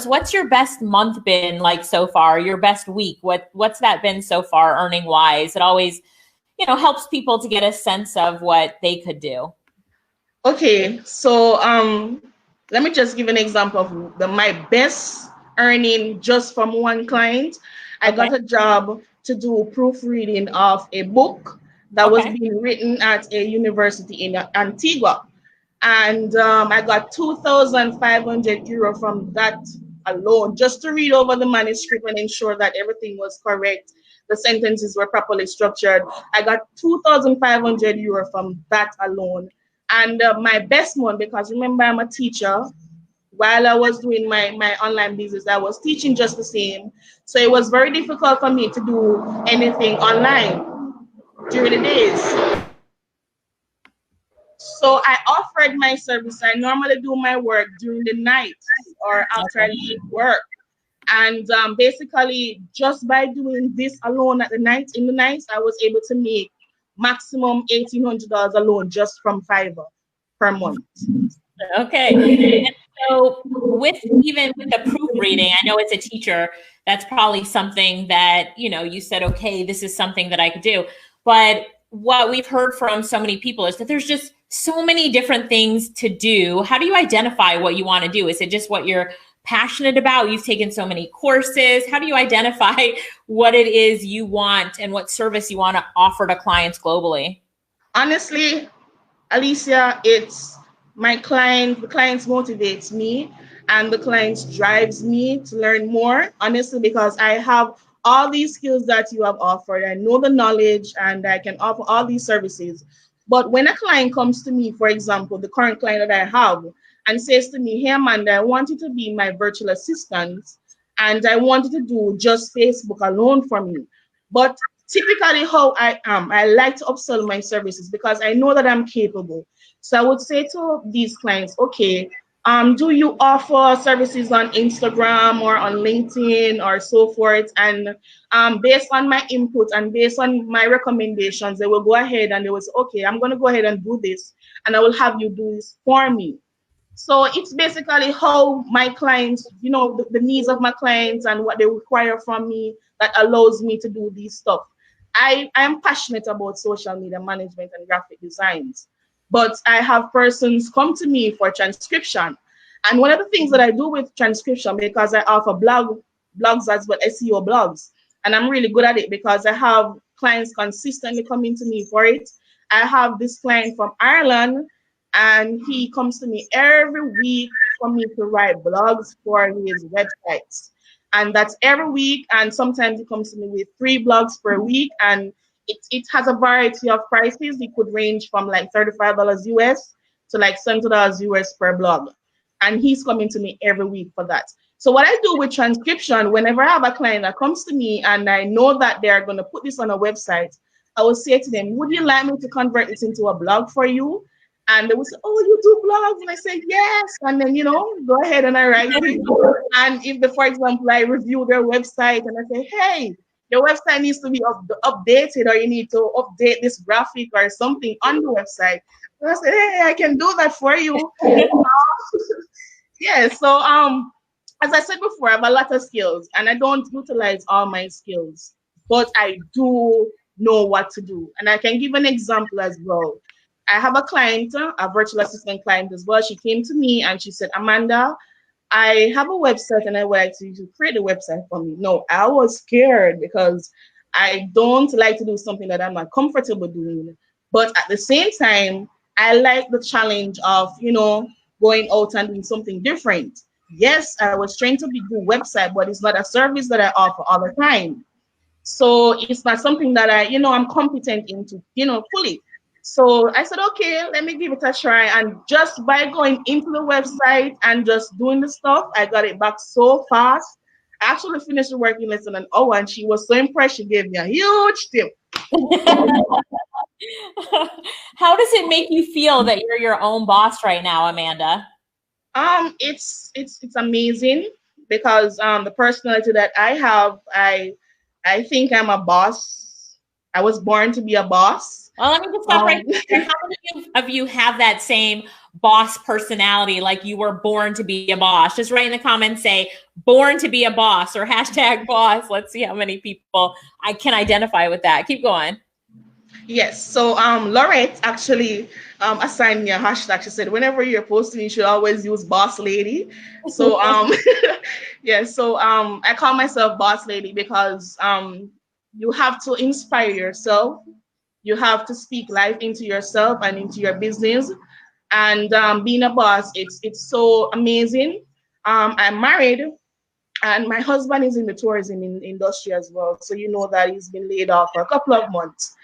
what's your best month been like so far? Your best week? What's that been so far, earning wise? It always, helps people to get a sense of what they could do. Okay, so let me just give an example of my best earning just from one client. I got a job to do proofreading of a book that was being written at a university in Antigua. And I got 2,500 euro from that alone, just to read over the manuscript and ensure that everything was correct, the sentences were properly structured. I got 2,500 euro from that alone. And my best one, because remember, I'm a teacher. While I was doing my online business, I was teaching just the same. So it was very difficult for me to do anything online during the days. So I offered my service. I normally do my work during the night or after I leave work. And basically, just by doing this alone in the night, I was able to make maximum $1,800 alone just from Fiverr per month. Okay. And so even with the proofreading, I know as a teacher, that's probably something that, you said, okay, this is something that I could do. But what we've heard from so many people is that there's just so many different things to do. How do you identify what you want to do? Is it just what you're passionate about? You've taken so many courses. How do you identify what it is you want and what service you want to offer to clients globally? Honestly, Alicia, it's the clients motivates me, and the clients drives me to learn more, honestly, because I have all these skills that you have offered. I know the knowledge and I can offer all these services. But when a client comes to me, for example, the current client that I have, and says to me, hey, Amanda, I want you to be my virtual assistant, and I want you to do just Facebook alone for me. But typically how I am, I like to upsell my services because I know that I'm capable. So I would say to these clients, okay, do you offer services on Instagram or on LinkedIn or so forth? And based on my input and based on my recommendations, they will go ahead and they will say, okay, I'm going to go ahead and do this, and I will have you do this for me. So it's basically how my clients, the needs of my clients and what they require from me that allows me to do these stuff. I am passionate about social media management and graphic designs, but I have persons come to me for transcription. And one of the things that I do with transcription, because I offer blogs as well, SEO blogs, and I'm really good at it because I have clients consistently coming to me for it. I have this client from Ireland, and he comes to me every week for me to write blogs for his websites. And that's every week. And sometimes he comes to me with 3 blogs per week. And it has a variety of prices. It could range from like $35 US to like $70 US per blog. And he's coming to me every week for that. So what I do with transcription, whenever I have a client that comes to me and I know that they're going to put this on a website, I will say to them, would you like me to convert this into a blog for you? And they would say, oh, you do blogs? And I say, yes. And then, go ahead and I write it. And if, for example, I review their website and I say, hey, your website needs to be updated, or you need to update this graphic or something on the website. And I say, hey, I can do that for you. Yeah, so as I said before, I have a lot of skills and I don't utilize all my skills, but I do know what to do. And I can give an example as well. I have a client, a virtual assistant client as well. She came to me and she said, Amanda, I have a website and I would like you to create a website for me. No, I was scared because I don't like to do something that I'm not comfortable doing. But at the same time, I like the challenge of, going out and doing something different. yes, I was trained to do website, but it's not a service that I offer all the time. So it's not something that I'm competent into, fully. So I said, okay, let me give it a try. And just by going into the website and just doing the stuff, I got it back so fast. I actually finished the work in less than an hour, and she was so impressed. She gave me a huge tip. How does it make you feel that you're your own boss right now, Amanda? It's amazing because the personality that I have, I think I'm a boss. I was born to be a boss. Well, let me just stop right there. How many of you have that same boss personality, like you were born to be a boss? Just write in the comments, say born to be a boss or hashtag boss. Let's see how many people I can identify with that. Keep going. Yes. So Laurette actually assigned me a hashtag. She said, whenever you're posting, you should always use boss lady. So yeah, so I call myself boss lady because you have to inspire yourself. You have to speak life into yourself and into your business. And being a boss, it's so amazing. I'm married, and my husband is in the tourism industry as well. So you know that he's been laid off for a couple of months.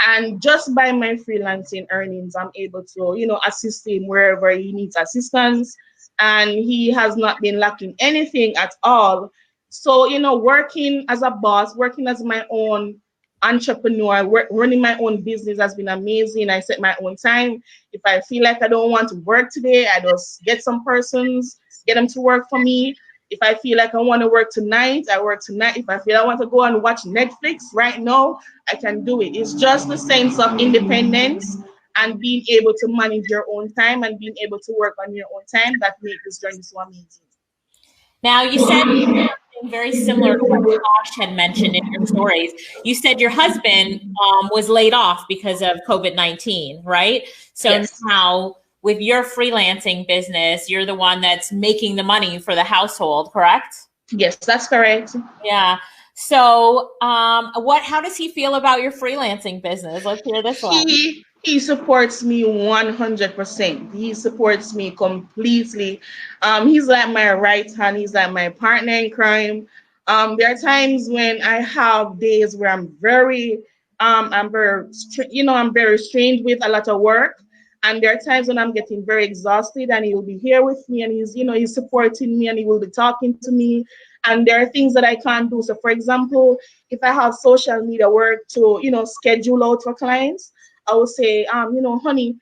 And just by my freelancing earnings, I'm able to, assist him wherever he needs assistance. And he has not been lacking anything at all. So, working as a boss, working as my own entrepreneur, running my own business has been amazing. I set my own time. If I feel like I don't want to work today, I just get some persons, get them to work for me. If I feel like I want to work tonight, I work tonight. If I feel I want to go and watch Netflix right now, I can do it. It's just the sense of independence and being able to manage your own time and being able to work on your own time that makes this journey so amazing. Now, you said something very similar to what Tosh had mentioned in your stories. You said your husband was laid off because of COVID-19, right? So yes. Now, with your freelancing business, you're the one that's making the money for the household, correct? Yes, that's correct. Yeah. So how does he feel about your freelancing business? Let's hear this one. He supports me 100%. He supports me completely. He's like my right hand. He's like my partner in crime. There are times when I have days where I'm very strained with a lot of work. And there are times when I'm getting very exhausted, and he will be here with me, and he's supporting me, and he will be talking to me. And there are things that I can't do. So for example, if I have social media work to, schedule out for clients, I will say, honey,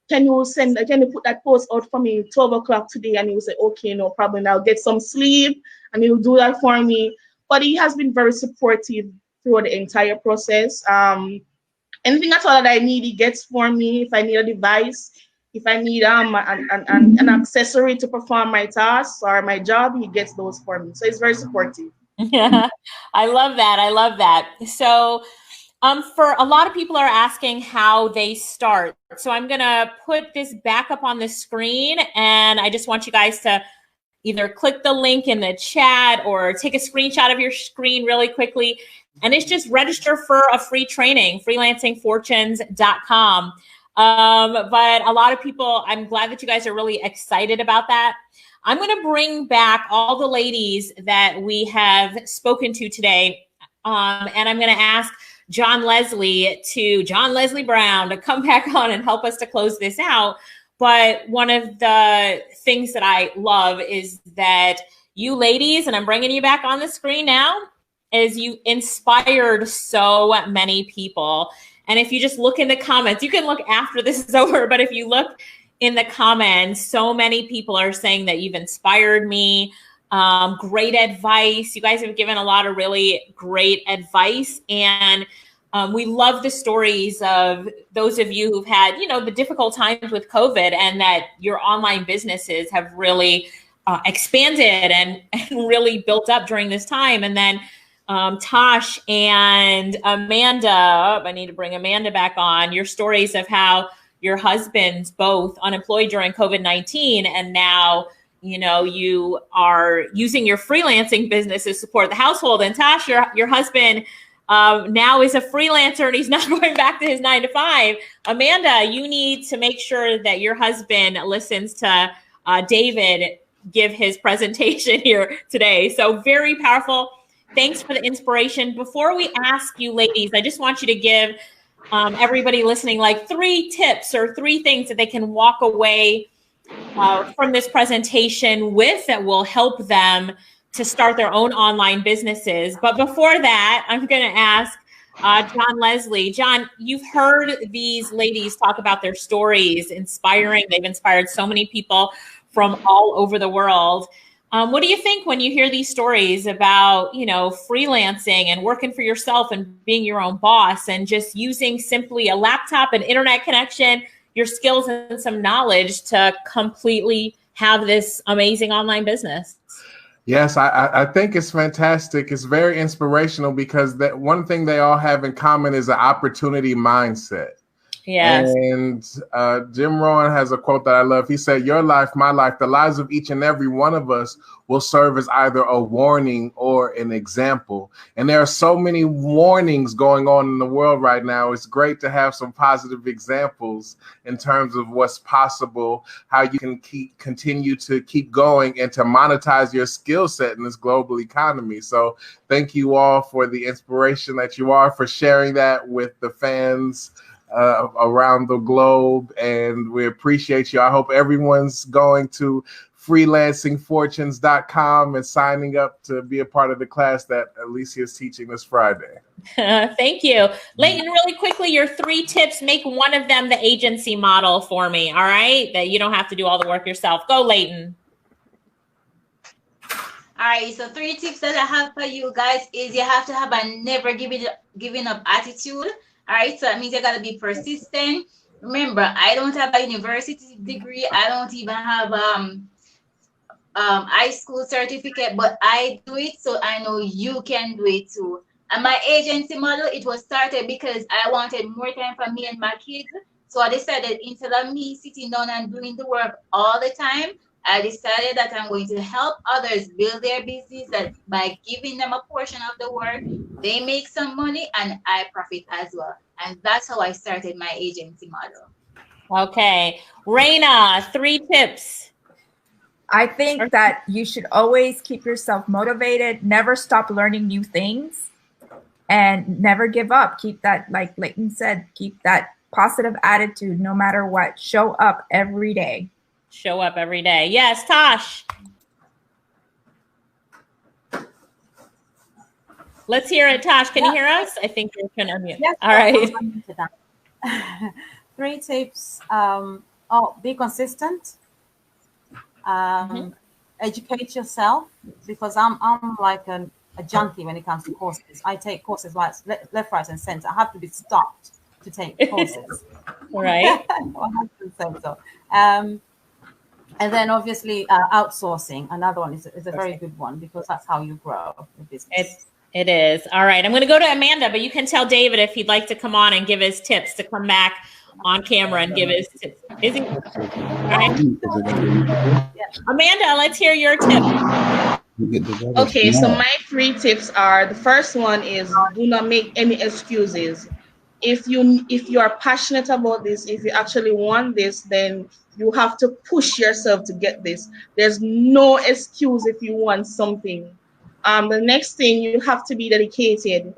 can you put that post out for me 12 o'clock today? And he will say, okay, no problem. I'll get some sleep, and he'll do that for me. But he has been very supportive throughout the entire process. Anything at all that I need, he gets for me. If I need a device, if I need an accessory to perform my tasks or my job, he gets those for me. So he's very supportive. Yeah, I love that. I love that. So for a lot of people are asking how they start. So I'm going to put this back up on the screen, and I just want you guys to either click the link in the chat or take a screenshot of your screen really quickly. And it's just register for a free training, freelancingfortunes.com. But a lot of people, I'm glad that you guys are really excited about that. I'm going to bring back all the ladies that we have spoken to today. And I'm going to ask John Leslie Brown to come back on and help us to close this out. But one of the things that I love is that you ladies, and I'm bringing you back on the screen now, is you inspired so many people. And if you just look in the comments, you can look after this is over, but if you look in the comments, so many people are saying that you've inspired me. Great advice. You guys have given a lot of really great advice. And we love the stories of those of you who've had, the difficult times with COVID, and that your online businesses have really expanded and really built up during this time. And then Tosh and Amanda, I need to bring Amanda back on, your stories of how your husbands both unemployed during COVID-19, and now, you are using your freelancing business to support the household. And Tosh, your husband now is a freelancer, and he's not going back to his 9 to 5. Amanda, you need to make sure that your husband listens to David give his presentation here today. So very powerful. Thanks for the inspiration. Before we ask you ladies, I just want you to give everybody listening like 3 tips or 3 things that they can walk away from this presentation with that will help them to start their own online businesses. But before that, I'm going to ask John Leslie. John, you've heard these ladies talk about their stories, inspiring. They've inspired so many people from all over the world. What do you think when you hear these stories about, you know, freelancing and working for yourself and being your own boss and just using simply a laptop and internet connection, your skills and some knowledge to completely have this amazing online business? Yes, I think it's fantastic. It's very inspirational because that one thing they all have in common is an opportunity mindset. Yes. And Jim Rohn has a quote that I love. He said, "Your life, my life, the lives of each and every one of us will serve as either a warning or an example." And there are so many warnings going on in the world right now. It's great to have some positive examples in terms of what's possible, how you can continue to keep going and to monetize your skill set in this global economy. So thank you all for the inspiration that you are, for sharing that with the fans around the globe, and we appreciate you. I hope everyone's going to freelancingfortunes.com and signing up to be a part of the class that Alicia is teaching this Friday. Thank you. Layten, really quickly, your 3 tips. Make one of them the agency model for me, all right? That you don't have to do all the work yourself. Go, Layten. All right, so 3 tips that I have for you guys is you have to have a never giving up attitude. All right, so that means you got to be persistent. Remember, I don't have a university degree. I don't even have high school certificate, but I do it, so I know you can do it too. And my agency model, it was started because I wanted more time for me and my kids. So I decided, instead of me sitting down and doing the work all the time, I decided that I'm going to help others build their business, that by giving them a portion of the work, they make some money and I profit as well. And that's how I started my agency model. Okay. Raina, 3 tips. I think that you should always keep yourself motivated, never stop learning new things, and never give up. Keep that, like Layten said, keep that positive attitude no matter what. Show up every day. Show up every day. Yes, Tosh. Let's hear it, Tosh. Can you hear us? I think you're going to unmute. Yes. All right. 3 tips. Be consistent. Educate yourself, because I'm like a junkie when it comes to courses. I take courses like left, right, and center. I have to be stopped to take courses. Right. 100% so. And then obviously outsourcing, another one is a very good one, because that's how you grow the business. It is. All right. I'm going to go to Amanda, but you can tell David if he'd like to come on and give his tips, to come back on camera and give his tips. Is he? All right. Amanda, let's hear your tip. Okay, so my 3 tips are, the first one is, do not make any excuses. If you are passionate about this, if you actually want this, then you have to push yourself to get this. There's no excuse if you want something. The next thing, you have to be dedicated.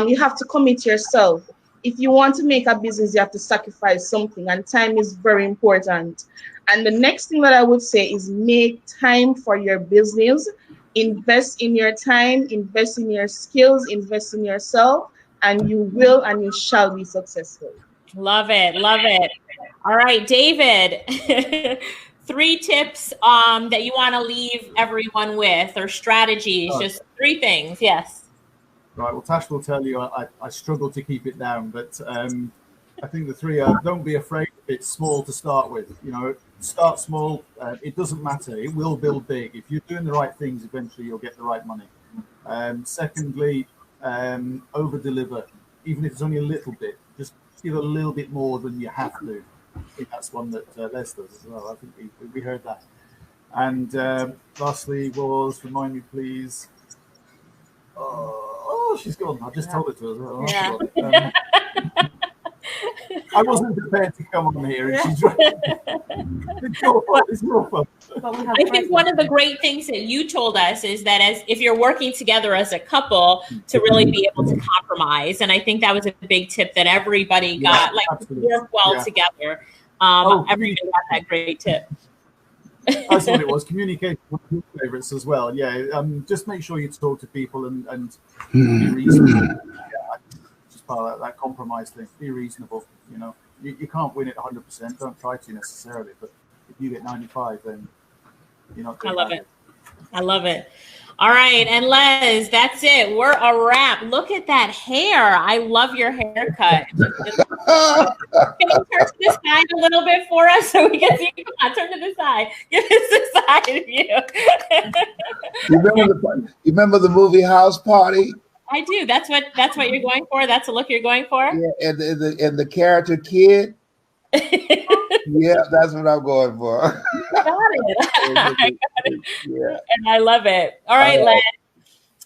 You have to commit yourself. If you want to make a business, you have to sacrifice something, and time is very important. And the next thing that I would say is, make time for your business. Invest in your time, invest in your skills, invest in yourself, and you will and you shall be successful. Love it. Love it. All right, David, 3 tips that you want to leave everyone with, or strategies, just 3 things. Yes. Right. Well, Tash will tell you I struggle to keep it down, but I think the 3 are: don't be afraid if it's small to start with. You know, start small. It doesn't matter. It will build big. If you're doing the right things, eventually you'll get the right money. Secondly, over deliver, even if it's only a little bit. Just give a little bit more than you have to. I think that's one that Les does as well. I think we heard that. And lastly was, remind me please. Oh, she's gone. I just told it to her. I wasn't prepared to come on here. It's your fault. It's your fault. I think one of the great things that you told us is that if you're working together as a couple, to really be able to compromise. And I think that was a big tip that everybody got, like absolutely. work well together. Everybody got that great tip. That's what it was. Communication with your favorites as well. Yeah. Just make sure you talk to people and be reasonable. Just part of that compromise thing. Be reasonable. You know, you can't win it 100%. Don't try to necessarily. But if you get 95, then you're not. I love it. I love it. All right, and Les, that's it. We're a wrap. Look at that hair. I love your haircut. Can you turn to the side a little bit for us so we can see? Come on, turn to the side. Give us the side view. You remember the movie House Party? I do. That's what you're going for. That's the look you're going for. Yeah, and the character Kid. Yeah, that's what I'm going for. Got it. I got it. Yeah. And I love it. All right, Len.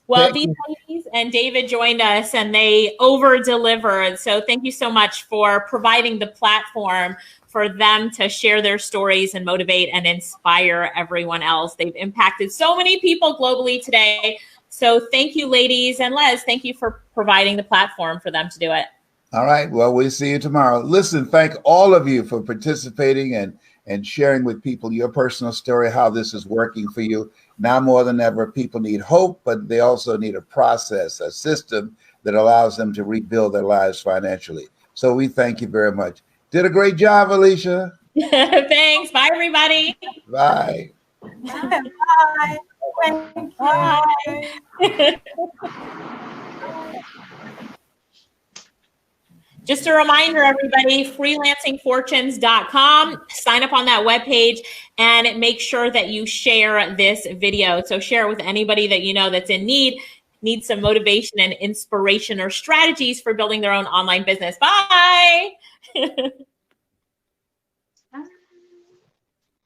Well, these ladies and David joined us and they over-delivered. So thank you so much for providing the platform for them to share their stories and motivate and inspire everyone else. They've impacted so many people globally today. So thank you, ladies. And Les, thank you for providing the platform for them to do it. All right. Well, we'll see you tomorrow. Listen, thank all of you for participating and sharing with people your personal story, how this is working for you. Now more than ever, people need hope, but they also need a process, a system that allows them to rebuild their lives financially. So we thank you very much. Did a great job, Alicia. Thanks. Bye, everybody. Bye. Bye. Thank you. Bye. Just a reminder, everybody, freelancingfortunes.com. Sign up on that webpage and make sure that you share this video. So share it with anybody that you know that's in needs some motivation and inspiration or strategies for building their own online business. Bye.